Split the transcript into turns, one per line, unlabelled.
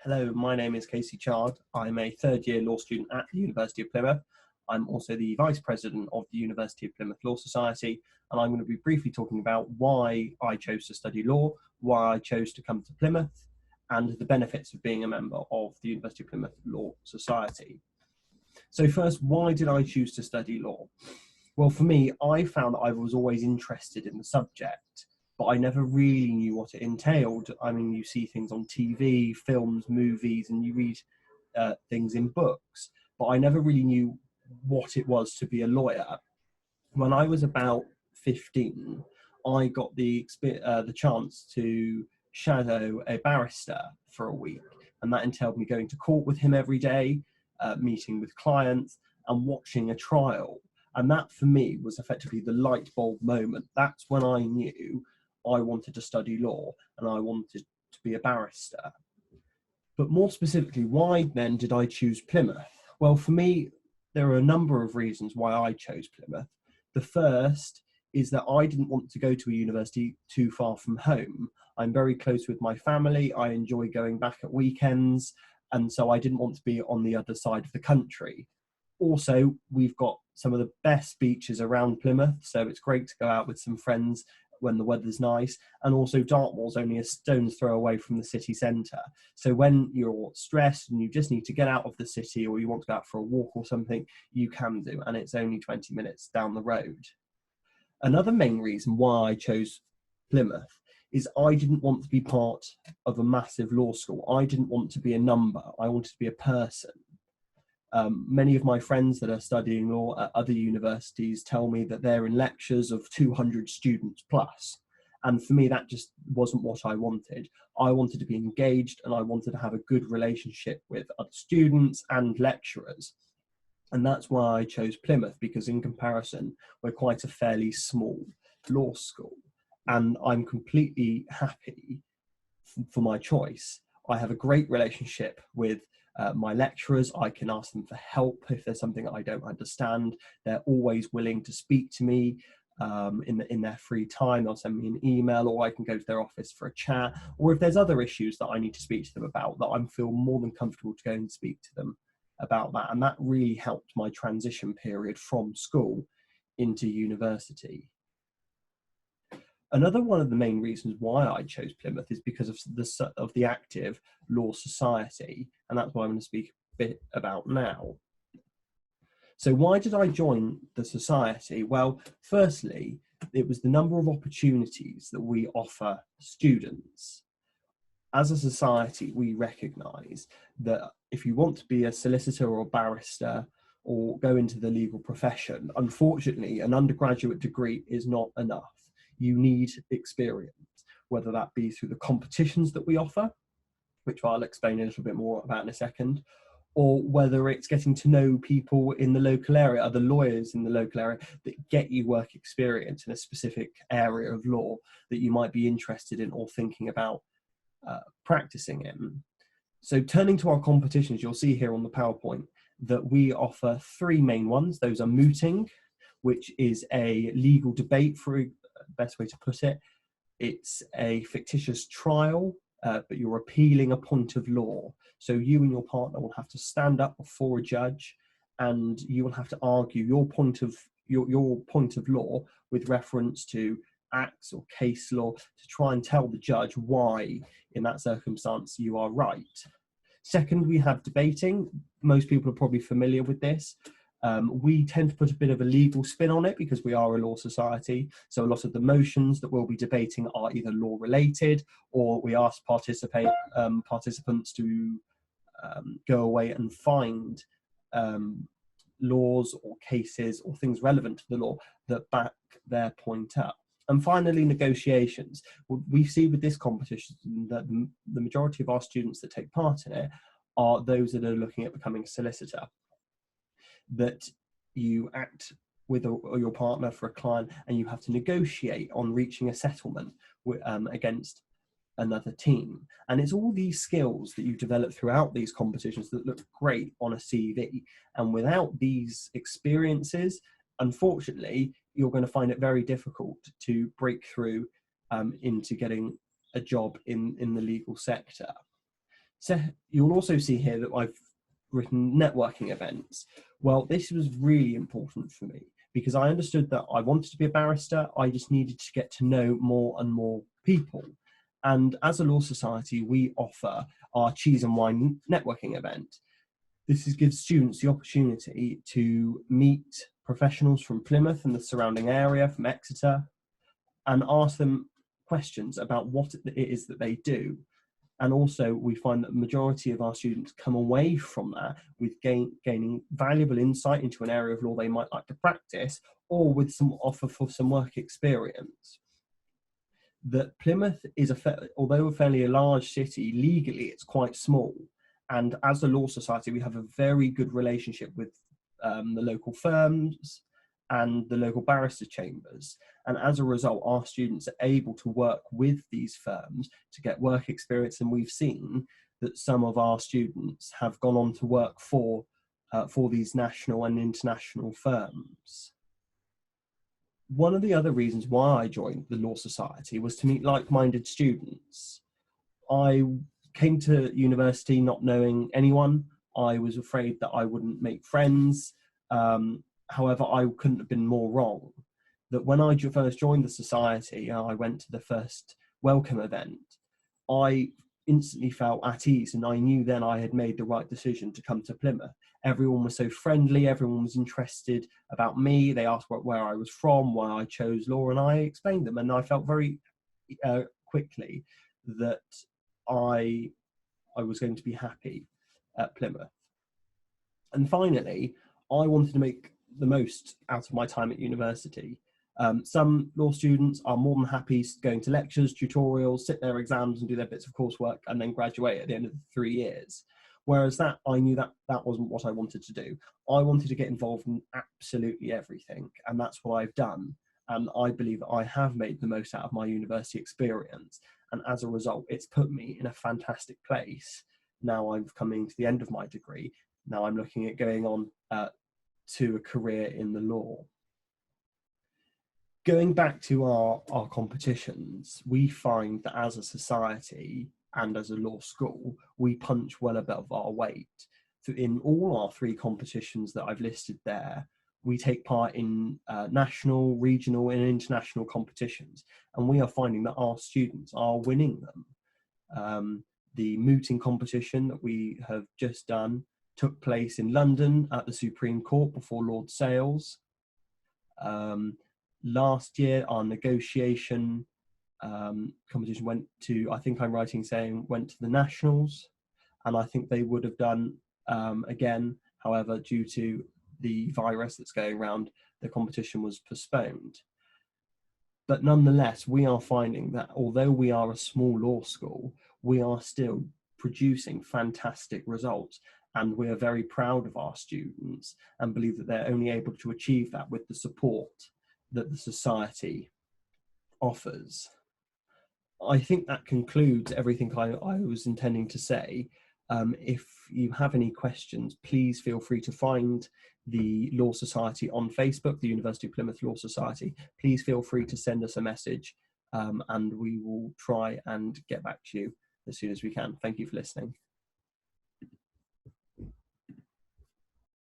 Hello, my name is Casey Chard. I'm a third-year law student at the University of Plymouth. I'm also the Vice President of the University of Plymouth Law Society, and I'm going to be briefly talking about why I chose to study law, why I chose to come to Plymouth, and the benefits of being a member of the University of Plymouth Law Society. So first, why did I choose to study law? Well, for me, I found that I was always interested in the subject, but I never really knew what it entailed. I mean, you see things on TV, films, movies, and you read things in books, but I never really knew what it was to be a lawyer. When I was about 15, I got the chance to shadow a barrister for a week, and that entailed me going to court with him every day, meeting with clients, and watching a trial. And that, for me, was effectively the light bulb moment. That's when I knew I wanted to study law and I wanted to be a barrister. But more specifically, why then did I choose Plymouth? Well, for me, there are a number of reasons why I chose Plymouth. The first is that I didn't want to go to a university too far from home. I'm very close with my family. I enjoy going back at weekends. And so I didn't want to be on the other side of the country. Also, we've got some of the best beaches around Plymouth, so it's great to go out with some friends when the weather's nice. And also Dartmoor's only a stone's throw away from the city centre. So when you're stressed and you just need to get out of the city, or you want to go out for a walk or something, you can do, and it's only 20 minutes down the road. Another main reason why I chose Plymouth is I didn't want to be part of a massive law school. I didn't want to be a number. I wanted to be a person. Many of my friends that are studying law at other universities tell me that they're in lectures of 200 students plus. And for me, that just wasn't what I wanted. I wanted to be engaged and I wanted to have a good relationship with other students and lecturers. And that's why I chose Plymouth, because in comparison, we're quite a fairly small law school. And I'm completely happy for my choice. I have a great relationship with my lecturers. I can ask them for help if there's something that I don't understand. They're always willing to speak to me in their free time. They'll send me an email, or I can go to their office for a chat. Or if there's other issues that I need to speak to them about, that I feel more than comfortable to go and speak to them about that. And that really helped my transition period from school into university. Another one of the main reasons why I chose Plymouth is because of the active law society, and that's what I'm going to speak a bit about now. So why did I join the society? Well, firstly, it was the number of opportunities that we offer students. As a society, we recognise that if you want to be a solicitor or a barrister or go into the legal profession, unfortunately, an undergraduate degree is not enough. You need experience, whether that be through the competitions that we offer, which I'll explain a little bit more about in a second, or whether it's getting to know people in the local area, other lawyers in the local area that get you work experience in a specific area of law that you might be interested in or thinking about practicing in. So turning to our competitions, you'll see here on the PowerPoint that we offer three main ones. Those are mooting, which is a legal debate, for best way to put it. It's a fictitious trial, but you're appealing a point of law. So you and your partner will have to stand up before a judge, and you will have to argue your point of law with reference to acts or case law to try and tell the judge why, in that circumstance, you are right. Second, we have debating. Most people are probably familiar with this. We tend to put a bit of a legal spin on it because we are a law society. So a lot of the motions that we'll be debating are either law related, or we ask participants to go away and find laws or cases or things relevant to the law that back their point up. And finally, negotiations. We see with this competition that the majority of our students that take part in it are those that are looking at becoming a solicitor. That you act with your partner for a client, and you have to negotiate on reaching a settlement against another team. And it's all these skills that you develop throughout these competitions that look great on a CV. And without these experiences, unfortunately, you're going to find it very difficult to break through into getting a job in the legal sector. So you'll also see here that I've written networking events. Well, this was really important for me because I understood that I wanted to be a barrister. I just needed to get to know more and more people. And as a law society, we offer our cheese and wine networking event. This gives students the opportunity to meet professionals from Plymouth and the surrounding area, from Exeter, and ask them questions about what it is that they do. And also we find that the majority of our students come away from that with gaining valuable insight into an area of law they might like to practice, or with some offer for some work experience. That Plymouth is, although a fairly large city, legally it's quite small. And as a law society, we have a very good relationship with the local firms and the local barrister chambers. And as a result, our students are able to work with these firms to get work experience. And we've seen that some of our students have gone on to work for these national and international firms. One of the other reasons why I joined the Law Society was to meet like-minded students. I came to university not knowing anyone. I was afraid that I wouldn't make friends. However, I couldn't have been more wrong. That when I first joined the society, I went to the first welcome event, I instantly felt at ease, and I knew then I had made the right decision to come to Plymouth. Everyone was so friendly, everyone was interested about me. They asked where I was from, why I chose law, and I explained them, and I felt very quickly that I was going to be happy at Plymouth. And finally, I wanted to make the most out of my time at university. Some law students are more than happy going to lectures, tutorials, sit their exams and do their bits of coursework and then graduate at the end of the 3 years. Whereas I knew that wasn't what I wanted to do. I wanted to get involved in absolutely everything, and that's what I've done. And I believe that I have made the most out of my university experience. And as a result, it's put me in a fantastic place. Now I'm coming to the end of my degree. Now I'm looking at going on to a career in the law. Going back to our competitions, we find that as a society and as a law school, we punch well above our weight. So in all our 3 competitions that I've listed there, we take part in national, regional and international competitions, and we are finding that our students are winning them. The mooting competition that we have just done took place in London at the Supreme Court before Lord Sales. Last year, our negotiation competition went to, I think I'm right in saying, went to the Nationals, and I think they would have done again. However, due to the virus that's going around, the competition was postponed. But nonetheless, we are finding that although we are a small law school, we are still producing fantastic results. And we are very proud of our students and believe that they're only able to achieve that with the support that the society offers. I think that concludes everything I was intending to say. If you have any questions, please feel free to find the Law Society on Facebook, the University of Plymouth Law Society. Please feel free to send us a message and we will try and get back to you as soon as we can. Thank you for listening.